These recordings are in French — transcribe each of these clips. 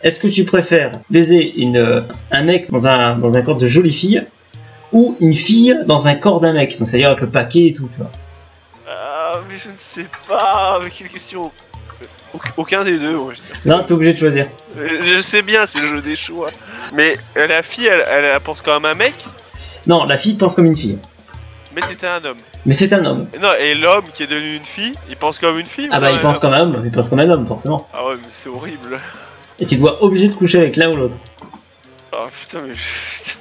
Est-ce que tu préfères baiser un mec dans un corps de jolie fille ou une fille dans un corps d'un mec? Donc c'est-à-dire avec le paquet et tout, tu vois. Ah, mais je ne sais pas. Mais quelle question. Aucun des deux, moi je dis. Non, t'es obligé de choisir. Je sais bien, c'est le jeu des choix. Mais la fille, elle pense quand même un mec. Non, la fille pense comme une fille. Mais c'était un homme. Mais c'est un homme. Non, et l'homme qui est devenu une fille, il pense comme une fille. Ah bah il pense comme un homme, il pense comme un homme, forcément. Ah ouais, mais c'est horrible. Et tu dois obligé de coucher avec l'un ou l'autre. Oh putain, mais c'est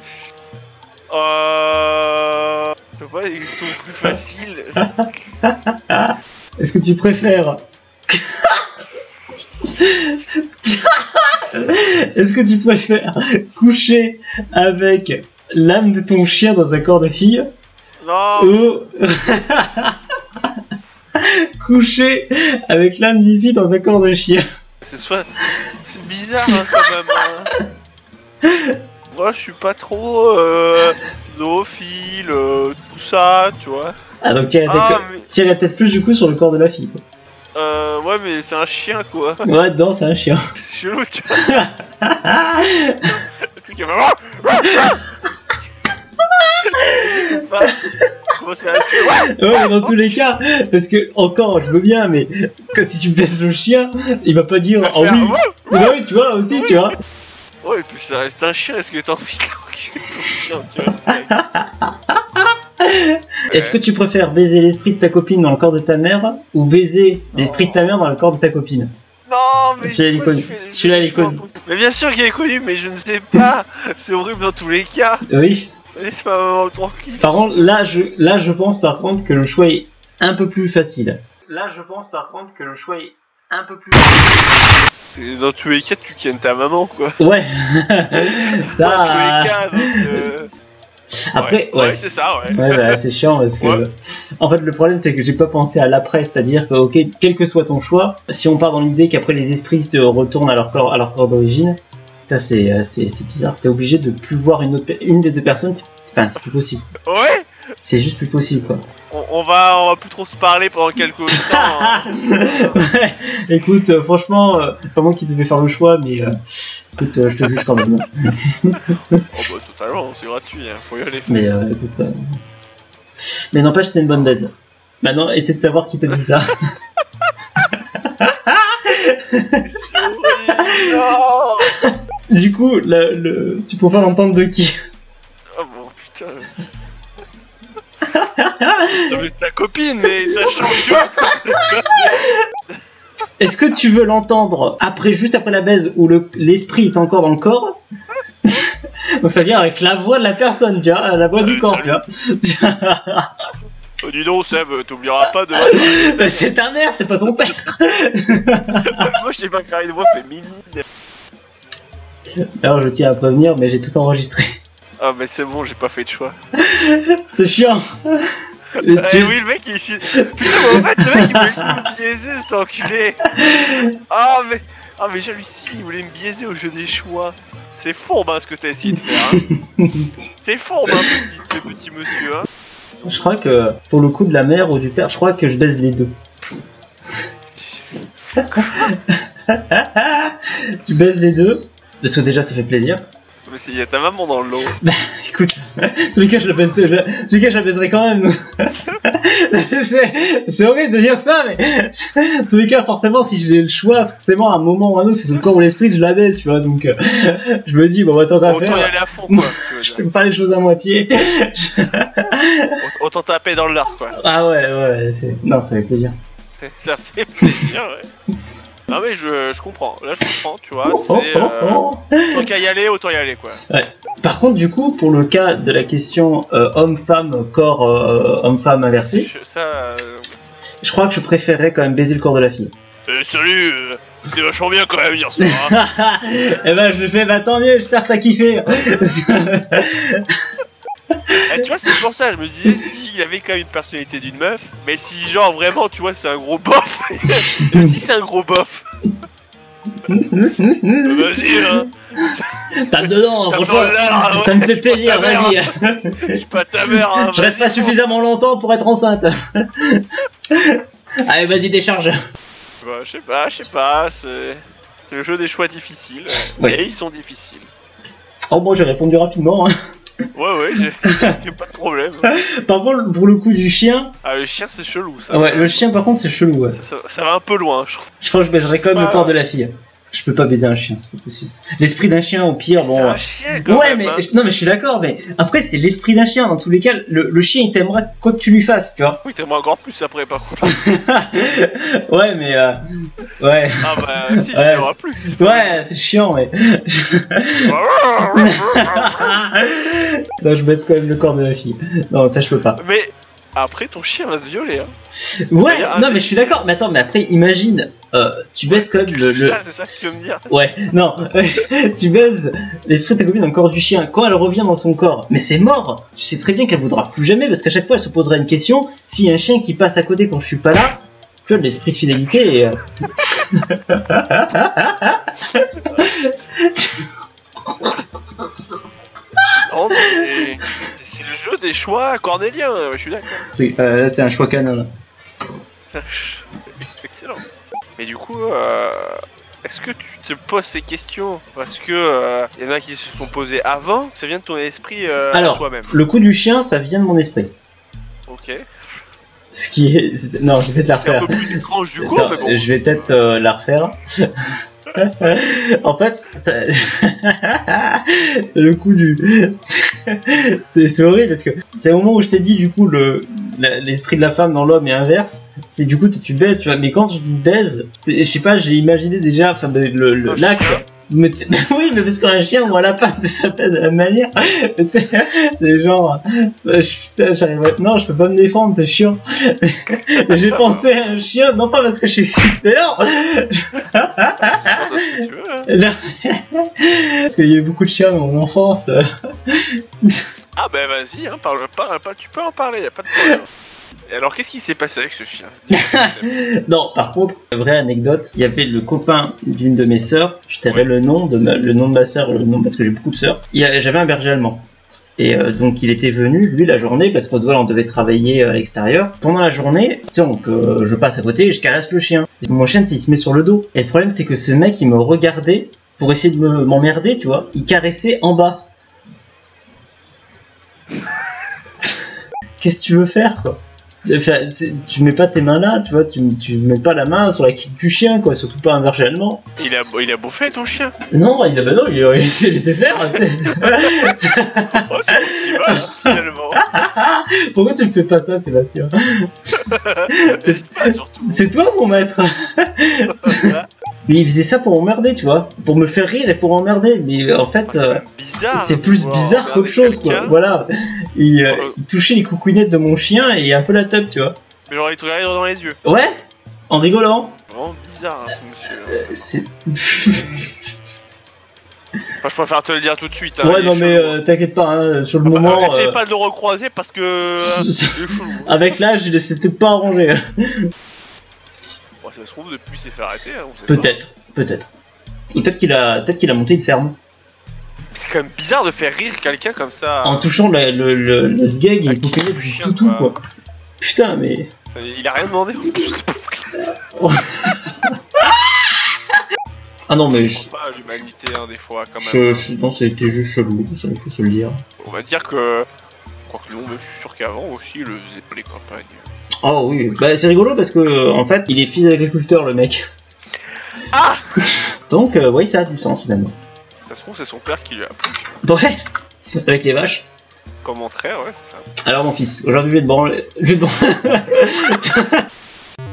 pas des questions plus faciles. Est-ce que tu préfères... Est-ce que tu préfères coucher avec l'âme de ton chien dans un corps de fille? Non. Ou coucher avec l'âme d'une fille dans un corps de chien? C'est bizarre hein, quand même. Hein. Moi je suis pas trop zoophile, tout ça, tu vois. Ah donc tu irais peut-être plus du coup sur le corps de la fille, quoi. Ouais mais c'est un chien quoi. Ouais, non, c'est un chien. C'est chelou, tu vois. Le truc est vraiment... c'est un chien. Ouais, mais dans tous les cas, parce que encore, je veux bien, mais si tu baisses le chien, il va pas dire oh oui. Bah oui, tu vois aussi, tu vois. Ouais, et puis ça reste un chien. Est-ce que t'as envie de ton chien, tu vois? Est-ce que tu préfères baiser l'esprit de ta copine dans le corps de ta mère ou baiser l'esprit de ta mère dans le corps de ta copine? Non, mais celui-là, il est connu. Celui-là, il est connu. Mais bien sûr qu'il est connu, mais je ne sais pas. C'est horrible dans tous les cas. Oui. Laisse-moi maman tranquille. Par contre, là, je pense par contre que le choix est un peu plus facile. Là, je pense par contre que le choix est un peu plus facile. Dans tous les cas, tu kennes ta maman, quoi. Ouais. Ça. Dans tous les cas, donc. Après, ouais, c'est ça, ouais. Ouais, bah, c'est chiant parce que. Ouais. En fait, le problème, c'est que j'ai pas pensé à l'après, c'est-à-dire que, ok, quel que soit ton choix, si on part dans l'idée qu'après les esprits se retournent à leur corps d'origine, putain, c'est bizarre. T'es obligé de plus voir une des deux personnes. Enfin, c'est plus possible. Ouais. C'est juste plus possible, quoi. On va plus trop se parler pendant quelques temps. Hein. Ouais. Écoute, franchement, pas moi qui devais faire le choix, mais écoute, je te juge quand même. Oh bah totalement, c'est gratuit, hein. Faut y aller. Mais écoute, mais n'empêche, c'était une bonne baise. Maintenant, essaie de savoir qui t'a dit ça. C'est horrible. Non. Du coup, tu préfères l'entendre de qui? Oh bon, putain. Ça veut être ta copine, mais ça change, tu vois. Est-ce que tu veux l'entendre juste après la baise où l'esprit est encore dans le corps? Donc ça veut dire avec la voix de la personne, tu vois, la voix du corps, tu vois. Oh, dis donc Seb, t'oublieras pas de... Mais c'est ta mère, c'est pas ton père. Moi je t'ai pas faire une voix féminine. Alors je tiens à prévenir, mais j'ai tout enregistré. Ah mais c'est bon, j'ai pas fait de choix. C'est chiant. Oui, le mec il est ici. Putain, mais en fait, le mec il voulait juste me biaiser, cet enculé. Ah mais j'hallucine, il voulait me biaiser au jeu des choix. C'est fourbe hein, ce que t'as essayé de faire. Hein. C'est fourbe hein, petit monsieur. Hein. Je crois que pour le coup de la mère ou du père, je crois que je baise les deux. Tu baises les deux, parce que déjà ça fait plaisir. Mais il y a ta maman dans le lot. Bah écoute, tous les cas je la baiserai quand même. C'est horrible de dire ça, mais tous les cas forcément si j'ai le choix, forcément à un moment ou à un autre, c'est le corps ou l'esprit que je la baise, tu vois, donc je me dis bon bah tant qu'à faire. Autant y aller à fond quoi. Je fais pas les choses à moitié. Autant taper dans l'art quoi. Ah ouais, non ça fait plaisir. Ça fait plaisir ouais. Non mais je comprends, là je comprends, tu vois, c'est... Tant qu'à y aller, autant y aller quoi. Ouais. Par contre du coup, pour le cas de la question homme-femme, corps homme-femme inversé, je crois que je préférerais quand même baiser le corps de la fille. Salut, c'était vachement bien quand même hier soir. Hein. Eh ben je le fais, bah tant mieux, j'espère que t'as kiffé. Tu vois, c'est pour ça, je me disais s'il avait quand même une personnalité d'une meuf, mais si genre vraiment, tu vois, c'est un gros bof, si c'est un gros bof, vas-y hein. Tape dedans, franchement, ça me fait plaisir, vas-y. Je suis pas ta mère, hein. Je reste pas suffisamment longtemps pour être enceinte. Allez, vas-y, décharge. Bah, je sais pas, c'est... C'est le jeu des choix difficiles. Ouais. Et ils sont difficiles. Oh, moi j'ai répondu rapidement. Hein. Ouais, j'ai pas de problème. Par contre, pour le coup du chien. Ah, le chien, c'est chelou, ça. Ouais, le chien, par contre, c'est chelou. Ouais. Ça va un peu loin, je trouve. Je crois que je baiserais quand même le corps de la fille. Parce que je peux pas baiser un chien, c'est pas possible. L'esprit d'un chien, au pire, bon. C'est un chien, quand ouais, même, mais hein. non, mais je suis d'accord, mais après, c'est l'esprit d'un chien. Dans tous les cas, le chien, il t'aimera quoi que tu lui fasses, tu vois. Oui, t'aimeras encore plus après, par contre. Ouais, mais ouais. Ah bah, si, il t'aimera plus. Ouais, c'est chiant, mais. Non, je baisse quand même le corps de la fille. Non, ça, je peux pas. Mais après, ton chien va se violer, hein. Ouais, non, mais je suis d'accord. Mais attends, mais après, imagine, tu baisses quand même C'est ça que tu veux me dire. Ouais, non, tu baises l'esprit de ta copine dans le corps du chien. Quand elle revient dans son corps, mais c'est mort. Tu sais très bien qu'elle voudra plus jamais parce qu'à chaque fois, elle se posera une question. S'il y a un chien qui passe à côté quand je suis pas là, tu vois, de l'esprit de fidélité. Et, Non, mais c'est le jeu des choix cornéliens, je suis d'accord. Oui, là, c'est un choix canon. C'est excellent. Mais du coup, est-ce que tu te poses ces questions parce que y en a qui se sont posées avant, ça vient de ton esprit Alors, toi-même? le coup du chien, ça vient de mon esprit. Ok. Ce qui est... Non, je vais peut-être la C'est un refaire. peu plus étrange du coup, Attends, mais bon. je vais peut-être la refaire. En fait, ça... c'est le coup du... c'est horrible parce que c'est au moment où je t'ai dit du coup l'esprit de la femme dans l'homme et inverse. C'est du coup tu baises, tu vois. Mais quand je dis baise, je sais pas, j'ai imaginé déjà enfin, l'acte. Mais oui, mais parce qu'un chien ou un lapin, ça s'appelle de la même manière. C'est genre, putain, non, je peux pas me défendre, c'est chiant. Mais j'ai pensé à un chien, non pas parce que je suis excité, non. Non. Parce qu'il y a eu beaucoup de chiens dans mon enfance. Ah bah vas-y, hein, parle, tu peux en parler, y a pas de problème. Et alors qu'est-ce qui s'est passé avec ce chien? Non, par contre, vraie anecdote, il y avait le copain d'une de mes sœurs, je tairai le nom de ma sœur, le nom parce que j'ai beaucoup de sœurs. J'avais un berger allemand. Et donc il était venu, lui, la journée, parce qu'Audouin, on devait travailler à l'extérieur. Pendant la journée, donc je passe à côté et je caresse le chien. Et mon chien, il se met sur le dos. Et le problème, c'est que ce mec, il me regardait pour essayer de m'emmerder, tu vois. Il caressait en bas. Qu'est-ce que tu veux faire, quoi? Enfin, tu mets pas tes mains là, tu vois, tu mets pas la main sur la quitte du chien, quoi, surtout pas un berger allemand. Il a bouffé ton chien? Non, il s'est laissé faire. Oh, c'est aussi mal, hein, finalement. Pourquoi tu me fais pas ça, Sébastien? C'est toi mon maître. Mais il faisait ça pour emmerder, tu vois, pour me faire rire et pour emmerder. Mais en fait, c'est plus bizarre qu'autre chose, quoi. Voilà, il touchait les coucounettes de mon chien et un peu la teub, tu vois. Mais genre il te regardait dans les yeux. Ouais, en rigolant. Vraiment bizarre, hein, ce monsieur. C'est. Enfin, je préfère te le dire tout de suite. Hein, Ouais, non mais t'inquiète pas, hein, sur le moment. Essayez pas de le recroiser parce que. Avec l'âge, il s'était pas arrangé. Bon, ça se trouve depuis il s'est fait arrêter. Hein, peut-être. Ou peut-être qu'il a monté une ferme. C'est quand même bizarre de faire rire quelqu'un comme ça. En touchant le sgeg et couper du toutou, quoi. Putain, mais. Il a rien demandé en plus. Ah non, mais. Je comprends pas l'humanité, hein, des fois, quand même. Non, c'était juste chelou, ça, il faut se le dire. On va dire que. Quoique non, mais je suis sûr qu'avant aussi, il le faisait pour les campagnes. Oh oui, bah c'est rigolo parce que, en fait, il est fils d'agriculteur, le mec. Ah. Donc, oui, ça a du sens finalement. Ça se trouve, c'est son père qui lui a appris. Ouais, avec les vaches. Comme entraire, ouais, c'est ça. Alors, mon fils, aujourd'hui, je vais te branler.